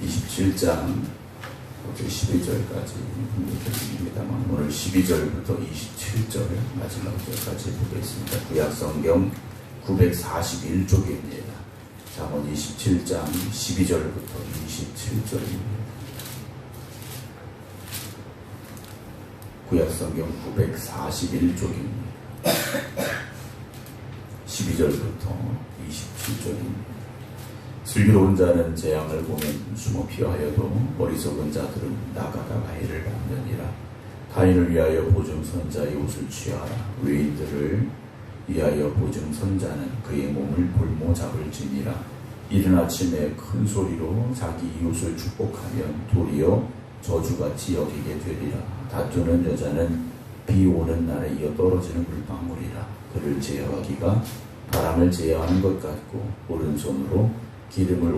27장 12절까지 읽겠습니다만 오늘 12절부터 27절 마지막 절까지 보겠습니다. 구약성경 941쪽입니다. 잠언 27장 12절부터 27절입니다. 구약성경 941쪽입니다. 12절부터 27절입니다. 슬기로운 자는 재앙을 보면 숨어 피하여도 어리석은 자들은 나가다가 해를 받느니라. 타인을 위하여 보증선자의 옷을 취하라. 외인들을 위하여 보증선자는 그의 몸을 볼모 잡을지니라. 이른 아침에 큰 소리로 자기 이웃을 축복하면 도리어 저주같이 여기게 되리라. 다투는 여자는 비 오는 날에 이어 떨어지는 물방울이라. 그를 제어하기가 바람을 제어하는 것 같고 오른손으로 기름을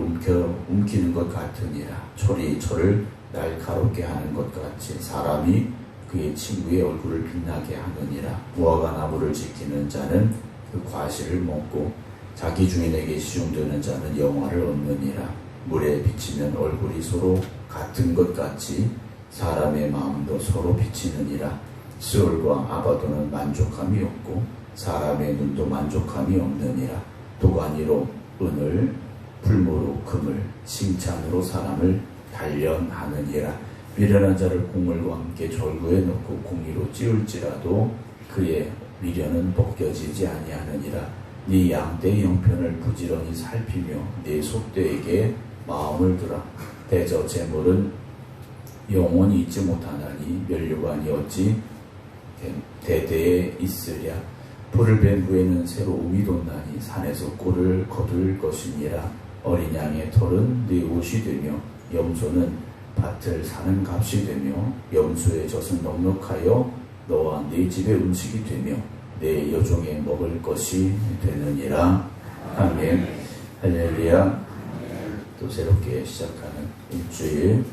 움키는 것 같으니라. 철이 철을 날카롭게 하는 것 같이 사람이 그의 친구의 얼굴을 빛나게 하느니라. 무화과 나무를 지키는 자는 그 과실을 먹고 자기 주인에게 시중되는 자는 영화를 얻느니라. 물에 비치면 얼굴이 서로 같은 것 같이 사람의 마음도 서로 비치느니라. 스올과 아바도는 만족함이 없고 사람의 눈도 만족함이 없느니라. 도가니로 은을 풀무로 금을 칭찬으로 사람을 단련하느니라. 미련한 자를 공물과 함께 절구에 넣고 공의로 찌울지라도 그의 미련은 벗겨지지 아니하느니라. 네 양떼의 형편을 부지런히 살피며 네 소떼에게 마음을 두라. 대저 재물은 영원히 잊지 못하나니 면류관이 어찌 대대에 있으랴. 불을 뺀 후에는 새로 움이 돋나니 산에서 꿀을 거둘 것이니라. 어린 양의 털은 네 옷이 되며 염소는 밭을 사는 값이 되며 염소의 젖은 넉넉하여 너와 네 집의 음식이 되며 내 여종의 먹을 것이 되느니라. 아멘. 할렐루야. 또 새롭게 시작하는 일주일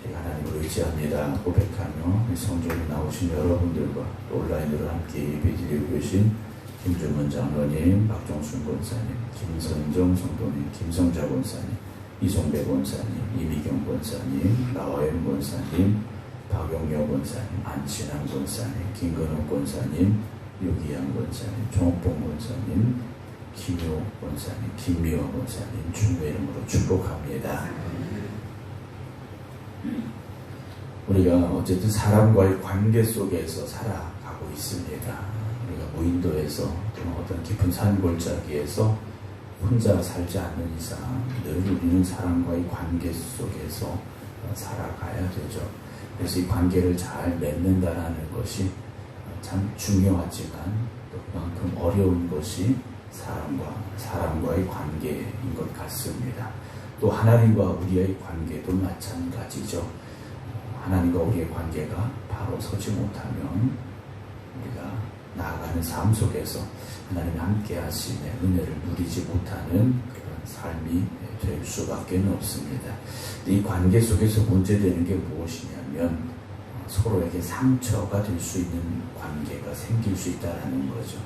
하나님을 의지합니다 고백하며 성전에 나오신 여러분들과 또 온라인으로 함께 예배드리고 계신 김준문 장로님, 박정순 권사님, 김선정 성도님, 김성자 권사님, 이송배 권사님, 이미경 권사님, 나화연 권사님, 박용여 권사님, 안친환 권사님, 김근호 권사님, 유기양 권사님, 종옥봉 권사님, 김효 권사님, 김미화 권사님 주님의 이름으로 축복합니다. 우리가 어쨌든 사람과의 관계 속에서 살아가고 있습니다. 우리가 무인도에서 또 어떤 깊은 산골짜기에서 혼자 살지 않는 이상 늘 우리는 사람과의 관계 속에서 살아가야 되죠. 그래서 이 관계를 잘 맺는다는 것이 참 중요하지만 또 그만큼 어려운 것이 사람과의 관계인 것 같습니다. 또 하나님과 우리의 관계도 마찬가지죠. 하나님과 우리의 관계가 바로 서지 못하면 우리가 나아가는 삶 속에서 하나님 함께 하심의 은혜를 누리지 못하는 그런 삶이 될 수밖에 없습니다. 이 관계 속에서 문제되는 게 무엇이냐면 서로에게 상처가 될 수 있는 관계가 생길 수 있다는 거죠.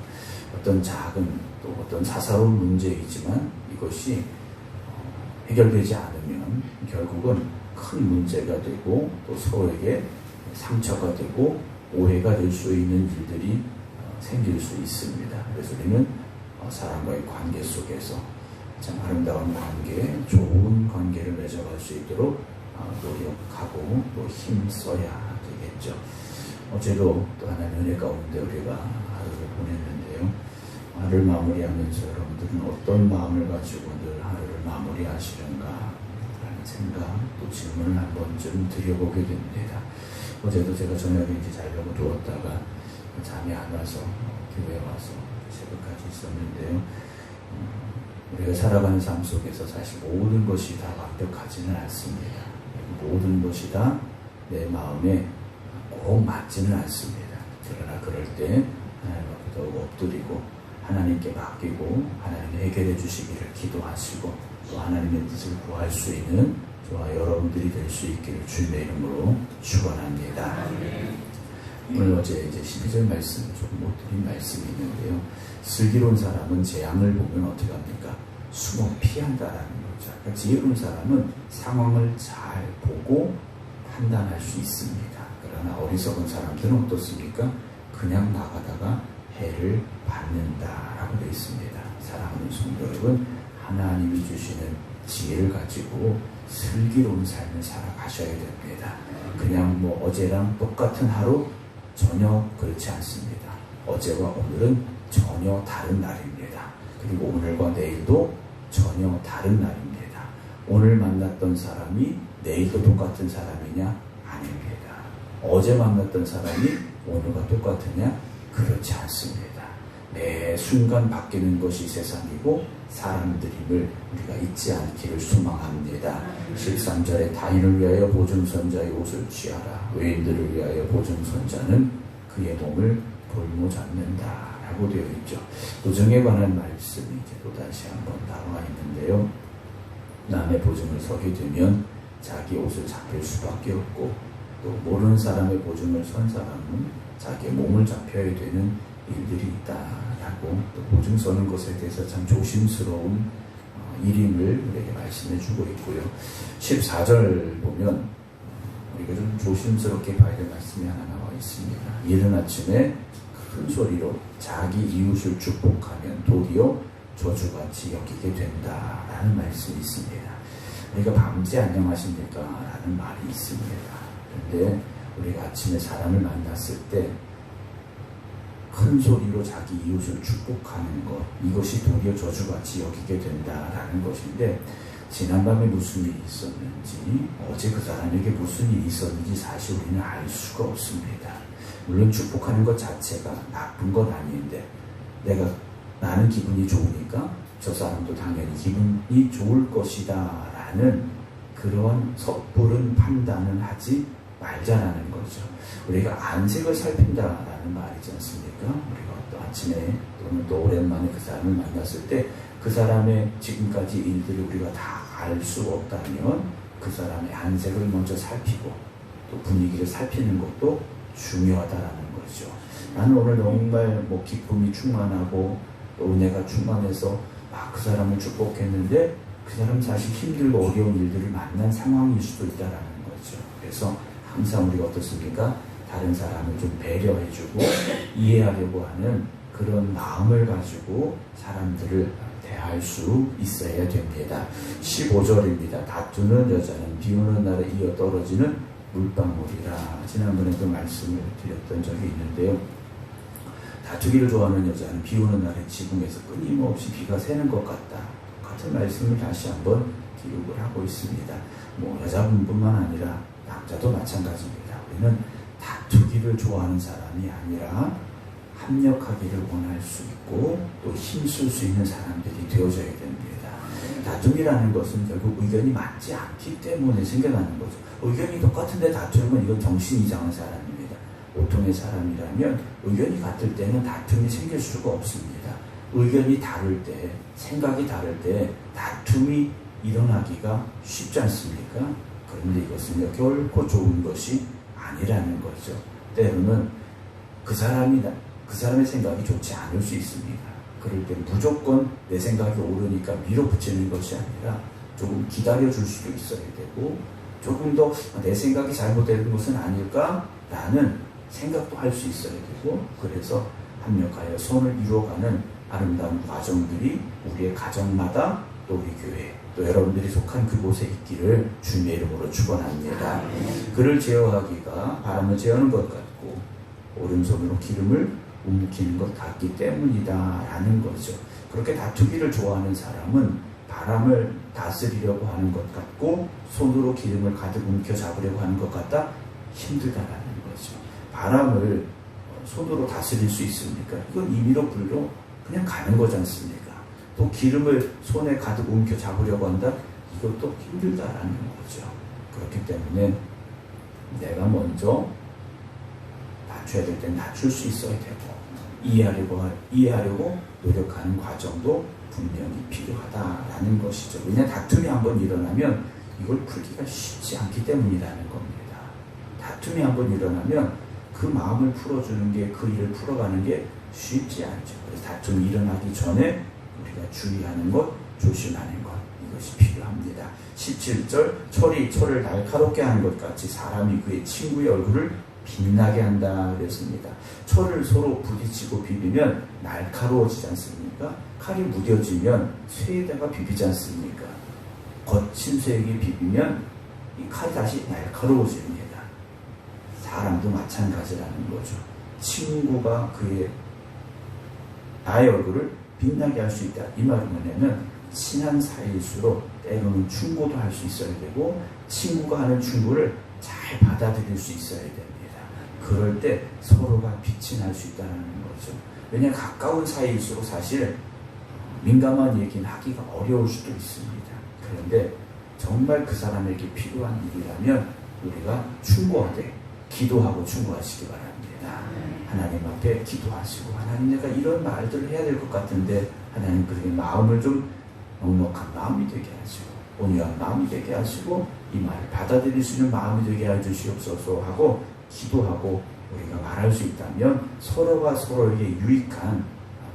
어떤 작은 또 어떤 사사로운 문제이지만 이것이 해결되지 않으면 결국은 큰 문제가 되고 또 서로에게 상처가 되고 오해가 될 수 있는 일들이 생길 수 있습니다. 그래서 우리는 사람과의 관계 속에서 참 아름다운 관계, 좋은 관계를 맺어갈 수 있도록 노력하고 또 힘써야 되겠죠. 어제도 또 하나님의 은혜 가운데 우리가 하루를 보냈는데요. 하루를 마무리하면서 여러분들은 어떤 마음을 가지고 늘 하루를 마무리하시는가 라는 생각 또 질문을 한 번쯤 드려보게 됩니다. 어제도 제가 저녁에 이제 자려고 누웠다가 잠이 안 와서 교회에 와서 새벽까지 있었는데요. 우리가 살아가는 삶 속에서 사실 모든 것이 다 완벽하지는 않습니다. 모든 것이 다 내 마음에 꼭 맞지는 않습니다. 그러나 그럴 때 하나님 앞에 더욱 엎드리고 하나님께 맡기고 하나님이 해결해 주시기를 기도하시고 또 하나님의 뜻을 구할 수 있는 저와 여러분들이 될 수 있기를 주님의 이름으로 축원합니다. 오늘 어제 이제 12절 말씀 조금 못 드린 말씀이 있는데요. 슬기로운 사람은 재앙을 보면 어떻게 합니까? 숨어 피한다라는 거예요. 거죠. 그러니까 지혜로운 사람은 상황을 잘 보고 판단할 수 있습니다. 그러나 어리석은 사람들은 어떻습니까? 그냥 나가다가 해를 받는다라고 되어 있습니다. 사랑하는 성도 여러분, 하나님이 주시는 지혜를 가지고 슬기로운 삶을 살아가셔야 됩니다. 그냥 뭐 어제랑 똑같은 하루 전혀 그렇지 않습니다. 어제와 오늘은 전혀 다른 날입니다. 그리고 오늘과 내일도 전혀 다른 날입니다. 오늘 만났던 사람이 내일도 똑같은 사람이냐? 아닙니다. 어제 만났던 사람이 오늘과 똑같으냐? 그렇지 않습니다. 매 순간 바뀌는 것이 세상이고 사람들임을 우리가 잊지 않기를 소망합니다. 13절에 타인을 위하여 보증선자의 옷을 취하라. 외인들을 위하여 보증선자는 그의 몸을 볼모잡는다 라고 되어 있죠. 보증에 관한 말씀이 이제 또다시 한번 나와 있는데요. 남의 보증을 서게 되면 자기 옷을 잡힐 수밖에 없고, 또 모르는 사람의 보증을 선 사람은 자기의 몸을 잡혀야 되는 일들이 있다라고, 또 보증 서는 것에 대해서 참 조심스러운 일임을 우리에게 말씀해 주고 있고요. 14절 보면 우리가 좀 조심스럽게 봐야 될 말씀이 하나 나와 있습니다. 이른 아침에 큰 소리로 자기 이웃을 축복하면 도리어 저주같이 여기게 된다라는 말씀이 있습니다. 우리가 밤새 안녕하십니까? 라는 말이 있습니다. 그런데 우리가 아침에 사람을 만났을 때 큰 소리로 자기 이웃을 축복하는 것, 이것이 도리어 저주같이 여기게 된다라는 것인데, 지난밤에 무슨 일이 있었는지, 어제 그 사람에게 무슨 일이 있었는지 사실 우리는 알 수가 없습니다. 물론 축복하는 것 자체가 나쁜 건 아닌데, 나는 기분이 좋으니까 저 사람도 당연히 기분이 좋을 것이다 라는 그런 섣부른 판단은 하지 말자라는 거죠. 우리가 안색을 살핀다라는 말이지 않습니까? 우리가 또 아침에 또는 또 오랜만에 그 사람을 만났을 때 그 사람의 지금까지 일들을 우리가 다 알 수 없다면 그 사람의 안색을 먼저 살피고 또 분위기를 살피는 것도 중요하다라는 거죠. 나는 오늘 정말 기쁨이 충만하고 또 은혜가 충만해서 그 사람을 축복했는데 그 사람 사실 힘들고 어려운 일들을 만난 상황일 수도 있다라는 거죠. 그래서 항상 우리가 어떻습니까? 다른 사람을 좀 배려해주고 이해하려고 하는 그런 마음을 가지고 사람들을 대할 수 있어야 됩니다. 15절입니다. 다투는 여자는 비 오는 날에 이어 떨어지는 물방울이라. 지난번에도 말씀을 드렸던 적이 있는데요. 다투기를 좋아하는 여자는 비 오는 날에 지붕에서 끊임없이 비가 새는 것 같다. 같은 말씀을 다시 한번 기록을 하고 있습니다. 여자분뿐만 아니라 남자도 마찬가지입니다. 우리는 다투기를 좋아하는 사람이 아니라 합력하기를 원할 수 있고 또 힘쓸 수 있는 사람들이 되어져야 됩니다. 다툼이라는 것은 결국 의견이 맞지 않기 때문에 생겨나는 거죠. 의견이 똑같은데 다투면 이건 정신이 이상한 사람입니다. 보통의 사람이라면 의견이 같을 때는 다툼이 생길 수가 없습니다. 의견이 다를 때, 생각이 다를 때 다툼이 일어나기가 쉽지 않습니까? 그런데 이것은 결코 좋은 것이 아니라는 거죠. 때로는 그 사람의 생각이 좋지 않을 수 있습니다. 그럴 때 무조건 내 생각이 옳으니까 밀어붙이는 것이 아니라 조금 기다려줄 수도 있어야 되고, 조금 더 내 생각이 잘못되는 것은 아닐까라는 생각도 할 수 있어야 되고, 그래서 합력하여 선을 이루어가는 아름다운 과정들이 우리의 가정마다 또 우리 교회 또 여러분들이 속한 그곳에 있기를 주님의 이름으로 축원합니다. 그를 제어하기가 바람을 제어하는 것 같고 오른손으로 기름을 움키는 것 같기 때문이다 라는 거죠. 그렇게 다투기를 좋아하는 사람은 바람을 다스리려고 하는 것 같고 손으로 기름을 가득 움켜 잡으려고 하는 것 같다? 힘들다라는 거죠. 바람을 손으로 다스릴 수 있습니까? 이건 임의로 불로 그냥 가는 거지 않습니까? 또 기름을 손에 가득 움켜 잡으려고 한다? 이것도 힘들다라는 거죠. 그렇기 때문에 내가 먼저 낮춰야 될 땐 낮출 수 있어야 되고 이해하려고 노력하는 과정도 분명히 필요하다라는 것이죠. 왜냐하면 다툼이 한번 일어나면 이걸 풀기가 쉽지 않기 때문이라는 겁니다. 다툼이 한번 일어나면 그 마음을 풀어주는 게, 그 일을 풀어가는 게 쉽지 않죠. 그래서 다툼이 일어나기 전에 우리가 주의하는 것, 조심하는 것, 것이 필요합니다. 17절 철이 철을 날카롭게 하는 것 같이 사람이 그의 친구의 얼굴을 빛나게 한다 그랬습니다. 철을 서로 부딪히고 비비면 날카로워지지 않습니까? 칼이 무뎌지면 쇠에다가 비비지 않습니까? 거친 쇠에게 비비면 이 칼이 다시 날카로워집니다. 사람도 마찬가지라는 거죠. 친구가 나의 얼굴을 빛나게 할 수 있다. 이 말은 뭐냐면 친한 사이일수록 때로는 충고도 할 수 있어야 되고 친구가 하는 충고를 잘 받아들일 수 있어야 됩니다. 그럴 때 서로가 빛이 날 수 있다는 거죠. 왜냐하면 가까운 사이일수록 사실 민감한 얘기는 하기가 어려울 수도 있습니다. 그런데 정말 그 사람에게 필요한 일이라면 우리가 충고하되 기도하고 충고하시기 바랍니다. 하나님 앞에 기도하시고 하나님 내가 이런 말들을 해야 될 것 같은데 하나님 그렇게 마음을 좀 넉넉한 마음이 되게 하시고 온유한 마음이 되게 하시고 이 말을 받아들일 수 있는 마음이 되게 해주시옵소서 하고 기도하고 우리가 말할 수 있다면 서로가 서로에게 유익한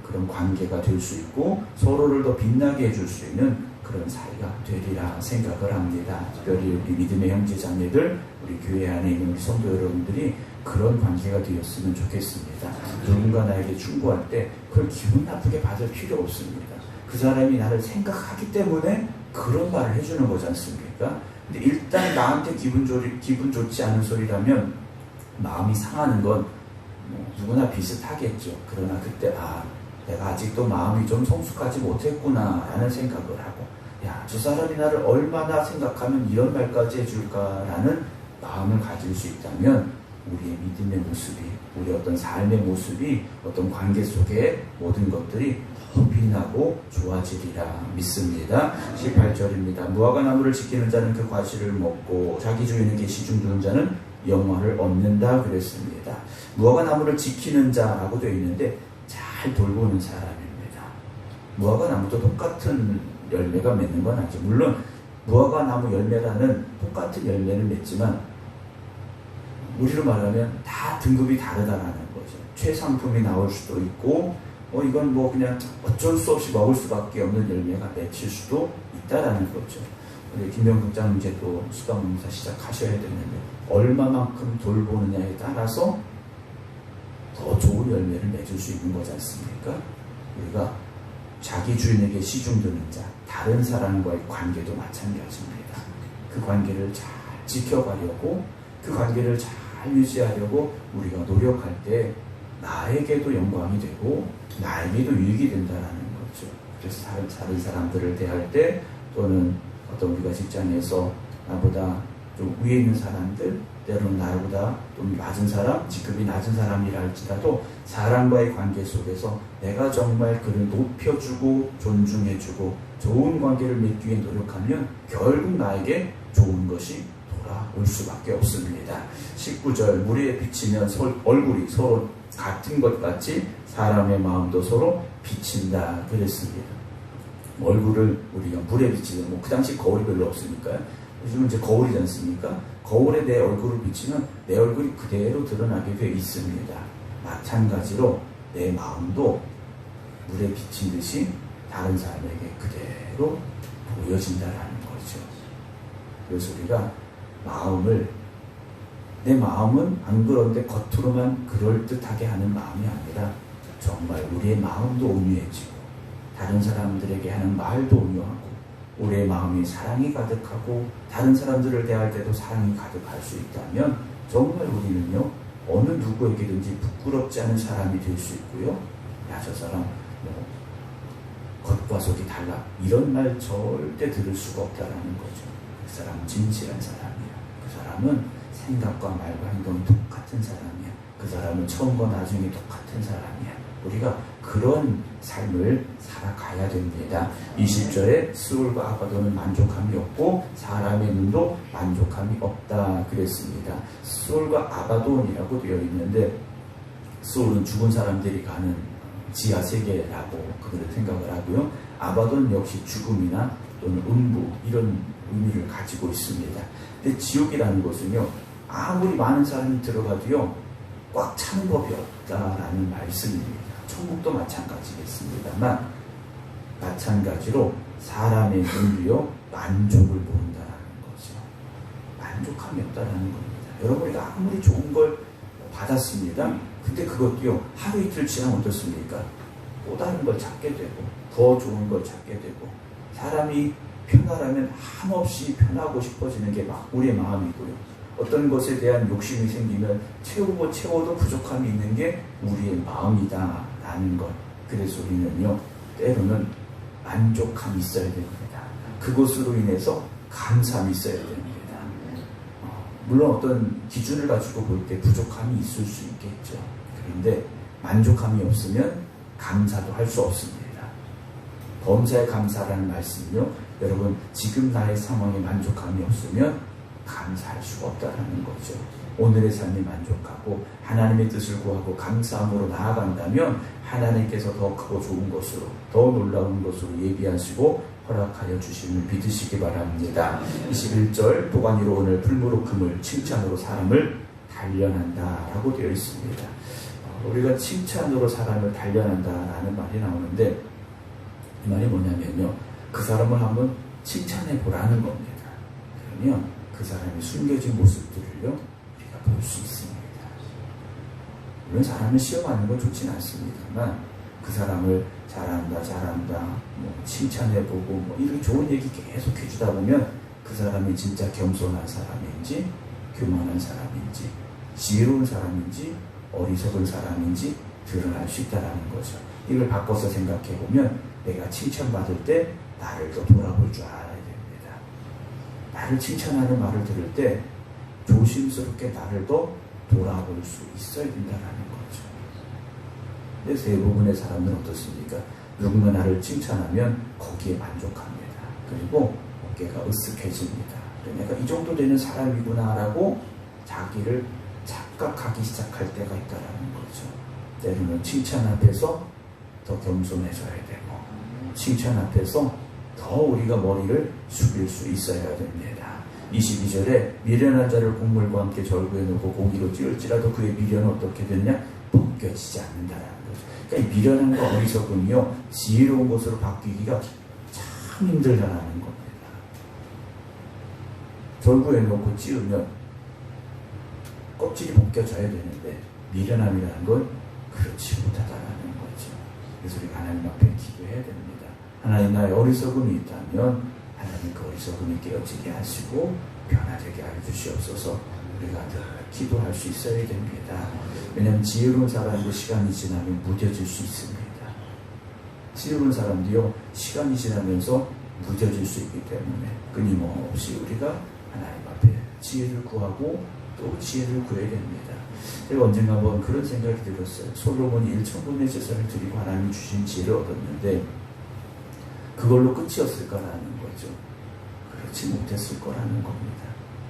그런 관계가 될 수 있고 서로를 더 빛나게 해줄 수 있는 그런 사이가 되리라 생각을 합니다. 특별히 우리 믿음의 형제 자매들 우리 교회 안에 있는 우리 성도 여러분들이 그런 관계가 되었으면 좋겠습니다. 누군가 나에게 충고할 때 그걸 기분 나쁘게 받을 필요 없습니다. 그 사람이 나를 생각하기 때문에 그런 말을 해주는 거지 않습니까? 근데 일단 나한테 기분 좋지 않은 소리라면 마음이 상하는 건 누구나 비슷하겠죠. 그러나 그때 내가 아직도 마음이 좀 성숙하지 못했구나 라는 생각을 하고 저 사람이 나를 얼마나 생각하면 이런 말까지 해줄까라는 마음을 가질 수 있다면 우리의 믿음의 모습이 우리 어떤 삶의 모습이 어떤 관계 속에 모든 것들이 더 빛나고 좋아지리라 믿습니다. 18절입니다. 무화과 나무를 지키는 자는 그 과실을 먹고 자기 주인에게 시중 두는 자는 영화를 얻는다 그랬습니다. 무화과 나무를 지키는 자라고 되어 있는데 잘 돌보는 사람입니다. 무화과 나무도 똑같은 열매가 맺는 건 아니죠. 물론 무화과 나무 열매라는 똑같은 열매를 맺지만 우리로 말하면 다 등급이 다르다라는 거죠. 최상품이 나올 수도 있고 이건 그냥 어쩔 수 없이 먹을 수밖에 없는 열매가 맺힐 수도 있다라는 거죠. 우리 김병국 장님 이제 또 수강농사 시작하셔야 되는데 얼마만큼 돌보느냐에 따라서 더 좋은 열매를 맺을 수 있는 거지 않습니까? 우리가 자기 주인에게 시중드는 자, 다른 사람과의 관계도 마찬가지입니다. 그 관계를 잘 지켜가려고 그 관계를 잘 유지하려고 우리가 노력할 때 나에게도 영광이 되고 나에게도 유익이 된다는 거죠. 그래서 다른 사람들을 대할 때 또는 어떤 우리가 직장에서 나보다 좀 위에 있는 사람들 때로는 나보다 좀 낮은 사람, 직급이 낮은 사람이라 할지라도 사람과의 관계 속에서 내가 정말 그를 높여주고 존중해주고 좋은 관계를 맺기 위해 노력하면 결국 나에게 좋은 것이 돌아올 수밖에 없습니다. 19절 물에 비치면 얼굴이 서로 같은 것 같이 사람의 마음도 서로 비친다 그랬습니다. 얼굴을 우리가 물에 비치면 그 당시 거울이 별로 없으니까요. 요즘은 이제 거울이지 않습니까? 거울에 내 얼굴을 비치면 내 얼굴이 그대로 드러나게 되어 있습니다. 마찬가지로 내 마음도 물에 비친 듯이 다른 사람에게 그대로 보여진다라는 거죠. 그래서 우리가 내 마음은 안 그런데 겉으로만 그럴듯하게 하는 마음이 아니라 정말 우리의 마음도 온유해지고 다른 사람들에게 하는 말도 온유하고 우리의 마음이 사랑이 가득하고 다른 사람들을 대할 때도 사랑이 가득할 수 있다면 정말 우리는요 어느 누구에게든지 부끄럽지 않은 사람이 될 수 있고요. 저 사람 겉과 속이 달라 이런 말 절대 들을 수가 없다라는 거죠. 그 사람은 진실한 사람이야. 그 사람은 생각과 말과 행동이 똑같은 사람이야. 그 사람은 처음과 나중에 똑같은 사람이야. 우리가 그런 삶을 살아가야 됩니다. 20절에 스올과 아바돈은 만족함이 없고 사람의 눈도 만족함이 없다 그랬습니다. 스올과 아바돈이라고 되어 있는데 스올은 죽은 사람들이 가는 지하 세계라고 그들은 생각을 하고요. 아바돈 역시 죽음이나 또는 음부 이런 의미를 가지고 있습니다. 근데 지옥이라는 것은요 아무리 많은 사람이 들어가도요 꽉 차는 법이 없다라는 말씀입니다. 천국도 마찬가지겠습니다만 마찬가지로 사람의 눈이요 만족을 모른다라는 거죠. 만족함이 없다라는 겁니다. 여러분, 우리가 아무리 좋은 걸 받았습니다. 근데 그것도요 하루 이틀 지나면 어떻습니까? 또 다른 걸 찾게 되고 더 좋은 걸 찾게 되고, 사람이 편하라면 한없이 편하고 싶어지는 게 우리의 마음이고요. 어떤 것에 대한 욕심이 생기면 채워도 부족함이 있는 게 우리의 마음이다라는 것. 그래서 우리는요 때로는 만족함이 있어야 됩니다. 그것으로 인해서 감사함이 있어야 됩니다. 물론 어떤 기준을 가지고 볼 때 부족함이 있을 수 있겠죠. 그런데 만족함이 없으면 감사도 할 수 없습니다. 범사에 감사라는 말씀은요, 여러분 지금 나의 상황에 만족함이 없으면 감사할 수가 없다는 거죠. 오늘의 삶에 만족하고 하나님의 뜻을 구하고 감사함으로 나아간다면 하나님께서 더 크고 좋은 것으로, 더 놀라운 것으로 예비하시고 허락하여 주심을 믿으시기 바랍니다. 21절 도가니로 오늘 풀무로 금을 칭찬으로 사람을 단련한다 라고 되어 있습니다. 우리가 칭찬으로 사람을 단련한다라는 말이 나오는데, 이 말이 뭐냐면요, 그 사람을 한번 칭찬해 보라는 겁니다. 그러면 그 사람이 숨겨진 모습들을요 우리가 볼 수 있습니다. 물론 사람을 시험하는 건 좋진 않습니다만, 그 사람을 잘한다 뭐 칭찬해보고 뭐 이렇게 좋은 얘기 계속 해주다 보면 그 사람이 진짜 겸손한 사람인지 교만한 사람인지 지혜로운 사람인지 어리석은 사람인지 드러날 수 있다는 거죠. 이걸 바꿔서 생각해보면 내가 칭찬받을 때 나를 더 돌아볼 줄 알아야 됩니다. 나를 칭찬하는 말을 들을 때 조심스럽게 나를 더 돌아볼 수 있어야 된다는 거죠. 근데 대부분의 사람들은 어떻습니까? 누군가 나를 칭찬하면 거기에 만족합니다. 그리고 어깨가 으쓱해집니다. 내가 이 정도 되는 사람이구나 라고 자기를 착각하기 시작할 때가 있다는 거죠. 때로는 칭찬 앞에서 더 겸손해져야 되고, 칭찬 앞에서 더 우리가 머리를 숙일 수 있어야 됩니다. 22절에 미련한 자를 곡물과 함께 절구해 놓고 고기로 찌울지라도 그의 미련은 어떻게 됐냐? 벗겨지지 않는다라는 거죠. 그러니까 이 미련함과 어리석음이요 지혜로운 것으로 바뀌기가 참 힘들다라는 겁니다. 절구해 놓고 찌우면 껍질이 벗겨져야 되는데 미련함이라는 건 그렇지 못하다라는 거죠. 그래서 우리가 하나님 앞에 기도해야 됩니다. 하나님, 나의 어리석음이 있다면 하나님 그 어리석음이 깨어지게 하시고 변화되게 하여 주시옵소서. 우리가 늘 기도할 수 있어야 됩니다. 왜냐하면 지혜로운 사람도 시간이 지나면 무뎌질 수 있습니다. 지혜로운 사람도요 시간이 지나면서 무뎌질 수 있기 때문에 끊임없이 우리가 하나님 앞에 지혜를 구하고 또 지혜를 구해야 됩니다. 제가 언젠가 한번 그런 생각이 들었어요. 솔로몬이 1,000분의 제사를 드리고 하나님이 주신 지혜를 얻었는데 그걸로 끝이었을 거라는 거죠. 그렇지 못했을 거라는 겁니다.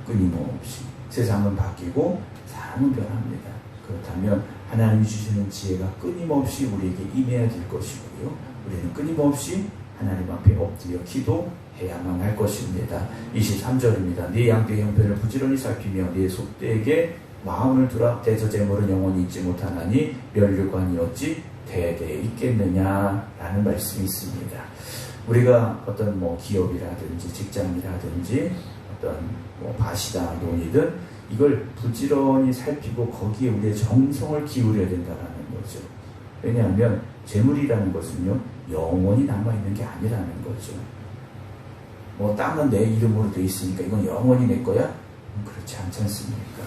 끊임없이 세상은 바뀌고 사람은 변합니다. 그렇다면 하나님이 주시는 지혜가 끊임없이 우리에게 임해야 될 것이고요, 우리는 끊임없이 하나님 앞에 엎드려 기도해야만 할 것입니다. 23절입니다. 네 양떼의 형편을 부지런히 살피며 네 속되에게 마음을 두라. 대저제물은 영원히 있지 못하나니 멸류관이 어찌 대대에 있겠느냐라는 말씀이 있습니다. 우리가 어떤 기업이라든지 직장이라든지 어떤 밭이다 논이든 이걸 부지런히 살피고 거기에 우리의 정성을 기울여야 된다는 거죠. 왜냐하면 재물이라는 것은요 영원히 남아있는 게 아니라는 거죠. 땅은 내 이름으로 돼 있으니까 이건 영원히 내 거야? 그렇지 않지 않습니까?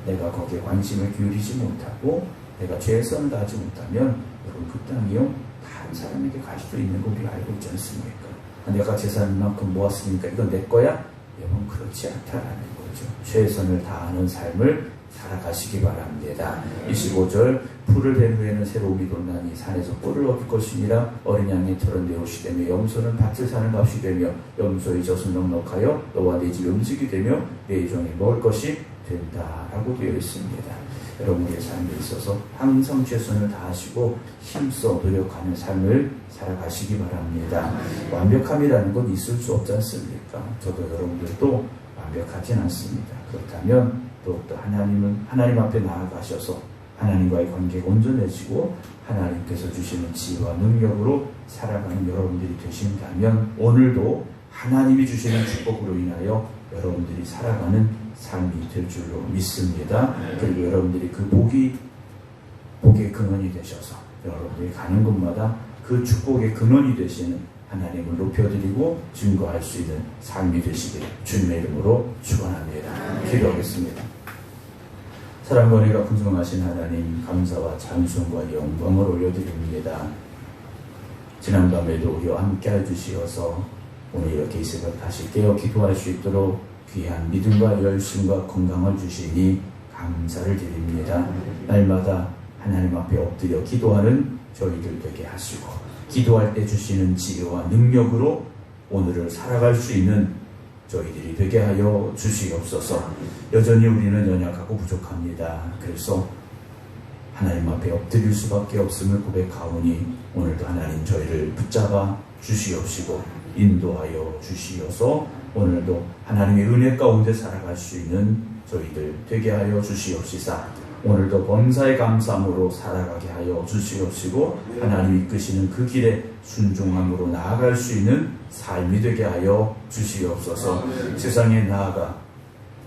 내가 거기에 관심을 기울이지 못하고 내가 최선을 다하지 못하면 여러분 그 땅이요 다른 사람에게 갈 수도 있는 거 우리가 알고 있지 않습니까? 내가 재산만큼 모았으니까 이건 내 거야? 여러분 그렇지 않다라는 거죠. 최선을 다하는 삶을 살아가시기 바랍니다. 25절 풀을 댄 후에는 새로움이 돋나니 산에서 꿀을 얻을 것이니라. 어린 양의 털은 내 옷이 되며 염소는 밭을 사는 값이 되며 염소의 젖은 넉넉하여 너와 내 집 음식이 되며 내 종이 먹을 것이 된다라고 되어 있습니다. 여러분의 삶에 있어서 항상 최선을 다하시고 힘써 노력하는 삶을 살아가시기 바랍니다. 완벽함이라는 건 있을 수 없지 않습니까? 저도 여러분들도 완벽하진 않습니다. 그렇다면 더욱더 하나님 앞에 나아가셔서 하나님과의 관계가 온전해지고 하나님께서 주시는 지혜와 능력으로 살아가는 여러분들이 되신다면 오늘도 하나님이 주시는 축복으로 인하여 여러분들이 살아가는 삶이 될 줄로 믿습니다. 그리고 여러분들이 그 복의 근원이 되셔서 여러분들이 가는 곳마다 그 축복의 근원이 되시는 하나님을 높여드리고 증거할 수 있는 삶이 되시길 주님의 이름으로 축원합니다. 기도하겠습니다. 사랑과 은혜가 풍성하신 하나님, 감사와 찬송과 영광을 올려드립니다. 지난밤에도 우리와 함께 해주시어서 오늘 이렇게 이 새벽 다시 깨어 기도할 수 있도록 귀한 믿음과 열심과 건강을 주시니 감사를 드립니다. 날마다 하나님 앞에 엎드려 기도하는 저희들 되게 하시고 기도할 때 주시는 지혜와 능력으로 오늘을 살아갈 수 있는 저희들이 되게 하여 주시옵소서. 여전히 우리는 연약하고 부족합니다. 그래서 하나님 앞에 엎드릴 수밖에 없음을 고백하오니 오늘도 하나님 저희를 붙잡아 주시옵시고 인도하여 주시어서 오늘도 하나님의 은혜 가운데 살아갈 수 있는 저희들 되게 하여 주시옵시사. 오늘도 범사에 감사함으로 살아가게 하여 주시옵시고 하나님 이끄시는 그 길에 순종함으로 나아갈 수 있는 삶이 되게 하여 주시옵소서. 세상에 나아가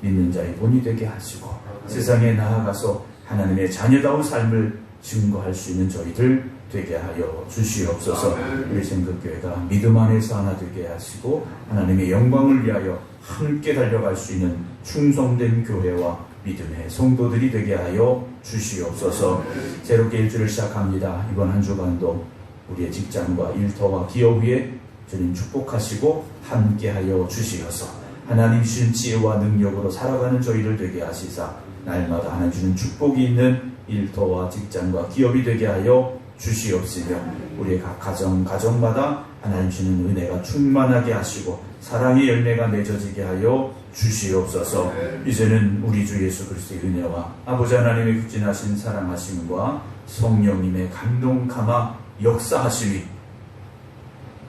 믿는 자의 본이 되게 하시고 세상에 나아가서 하나님의 자녀다운 삶을 증거할 수 있는 저희들 되게 하여 주시옵소서. 우리 생각교회가 믿음 안에서 하나 되게 하시고 하나님의 영광을 위하여 함께 달려갈 수 있는 충성된 교회와 믿음의 성도들이 되게 하여 주시옵소서. 새롭게 일주를 시작합니다. 이번 한 주간도 우리의 직장과 일터와 기업 위에 주님 축복하시고 함께 하여 주시어서 하나님 주신 지혜와 능력으로 살아가는 저희들 되게 하시사 날마다 하나님 주는 축복이 있는 일터와 직장과 기업이 되게 하여 주시옵시며 우리의 각 가정마다 하나님 주시는 은혜가 충만하게 하시고 사랑의 열매가 맺어지게 하여 주시옵소서. 이제는 우리 주 예수 그리스도의 은혜와 아버지 하나님의 극진하신 사랑하심과 성령님의 감동 감화 역사하심이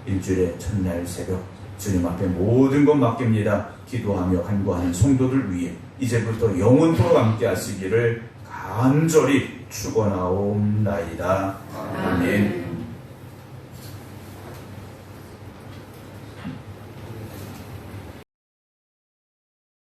일주일의 첫날 새벽 주님 앞에 모든 것 맡깁니다. 기도하며 간구하는 성도들 위해 이제부터 영원토록 함께 하시기를 간절히 축원하옵나이다. 아멘.